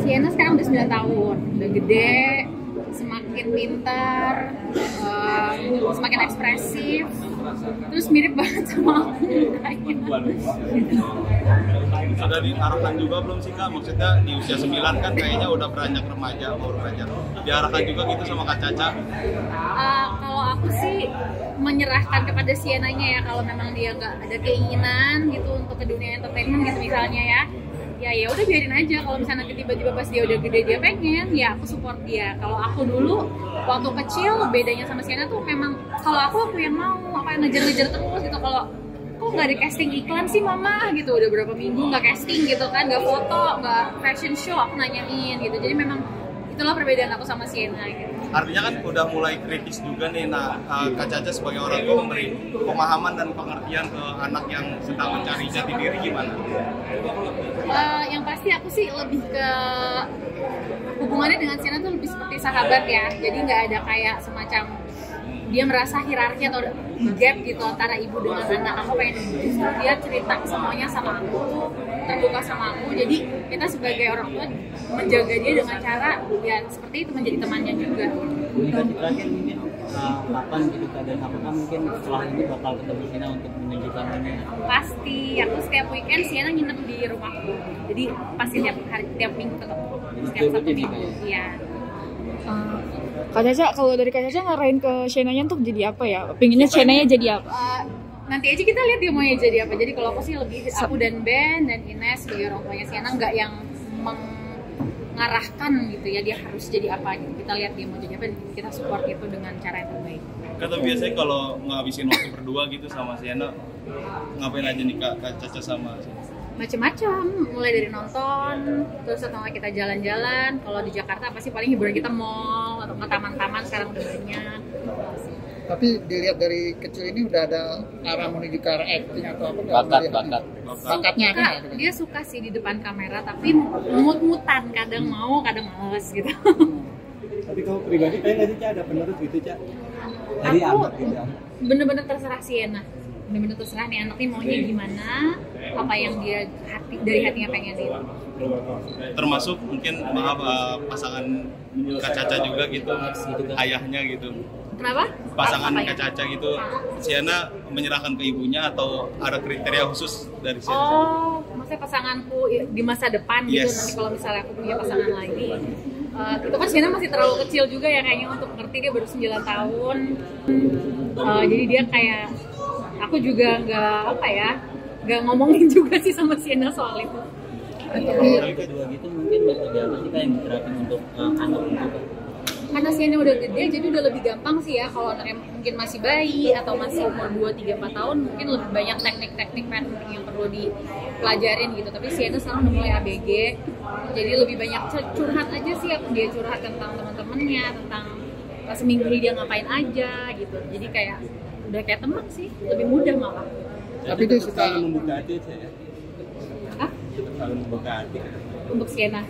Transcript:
Sienna sekarang udah 9 tahun, udah gede, semakin pintar, semakin ekspresif, terus mirip banget sama aku mukanya. Sudah diarahkan juga belum sih Kak? Maksudnya di usia 9 kan kayaknya udah beranjak remaja, baru beranjak. Diarahkan juga gitu sama Kak Caca? Kalau aku sih menyerahkan kepada Sienna-nya ya, kalau memang dia nggak ada keinginan gitu untuk ke dunia entertainment gitu misalnya ya udah biarin aja. Kalau misalnya nanti tiba-tiba pas dia udah gede dia pengen, ya aku support dia. Kalau aku dulu waktu kecil bedanya sama Sienna tuh memang kalau aku yang mau apa yang ngejar-ngejar terus gitu. Kalau kok nggak di casting iklan sih mama gitu, udah berapa minggu nggak casting gitu kan, nggak foto, nggak fashion show, aku nanyain gitu. Jadi memang itulah perbedaan aku sama Sienna gitu. Artinya kan udah mulai kritis juga nih. Nah, Kak Caca sebagai orang tua memberi pemahaman dan pengertian ke anak yang sedang mencari jati diri gimana? Yang pasti aku sih lebih ke hubungannya dengan Sienna tuh lebih seperti sahabat ya. Jadi nggak ada kayak semacam dia merasa hierarki atau gap gitu antara ibu dengan anak. Aku pengen justru dia cerita semuanya sama aku, terbuka sama aku. Jadi kita sebagai orang tua menjaga dia dengan cara ya seperti itu, menjadi temannya juga. Komunikasi terakhir mungkin kapan gitu Kak, dan apakah mungkin setelah ini bakal ketemu Sienna untuk menunjukkan ini? Pasti, aku setiap weekend Sienna nginep di rumahku. Jadi pasti tiap minggu ketemu. Setiap satu minggu. Iya. Kak Caca, kalau dari Kak Caca ngarahin ke Sienna-nya untuk jadi apa ya? Pengennya Sienna-nya jadi apa? Nanti aja kita lihat dia maunya jadi apa. Jadi kalau aku sih lebih aku dan Ben dan Ines sebagai orang tuanya Sienna nggak yang mengarahkan gitu ya dia harus jadi apa gitu. Kita lihat dia mau jadi apa, kita support itu dengan cara yang terbaik. Kata biasanya kalau ngabisin waktu berdua gitu sama Sienna, ngapain aja nih Kak Caca sama Sienna? Macam-macam, mulai dari nonton, terus setelah kita jalan-jalan. Kalau di Jakarta pasti paling hiburan kita mall atau ke taman-taman, sekarang udah banyak. Tapi dilihat dari kecil ini udah ada arah menuju ke arah acting atau apa? Bakatnya ada nggak? Dia suka sih di depan kamera, tapi mut-mutan, kadang mau, kadang males gitu. Tapi kalau pribadi pengen nggak sih Cak ada penerus gitu Cak? Dari anak gitu. Bener-bener terserah Sienna. Bener-bener terserah nih anak nih maunya gimana, apa yang dia dari hatinya pengenin. Termasuk mungkin pasangan Kak Caca juga gitu, ayahnya gitu. Kenapa? Pasangan Apa Kak Caca gitu, Sienna menyerahkan ke ibunya atau ada kriteria khusus dari Sienna? Oh, maksudnya pasanganku di masa depan gitu, Yes. nanti kalau misalnya aku punya pasangan lagi. Itu kan Sienna masih terlalu kecil juga ya kayaknya untuk ngerti, dia baru 9 tahun. Jadi dia kayak, aku juga nggak ngomongin juga sih sama Sienna soal itu. Tapi kedua gitu mungkin metode apa sih Kak yang diterapin untuk anak gitu? Karena Sienna udah gede, jadi udah lebih gampang sih ya. Kalau anaknya mungkin masih bayi atau masih umur 2, 3, 4 tahun, mungkin lebih banyak teknik-teknik parenting yang perlu dipelajarin gitu. Tapi Sienna sekarang udah mulai ABG, jadi lebih banyak curhat aja sih. Dia curhat tentang teman-temannya, tentang seminggu ini dia ngapain aja gitu. Jadi kayak udah kayak teman sih, lebih mudah malah. Tapi dia suka membuka hati saya. Hah? Selalu membuka hati. Untuk Sienna.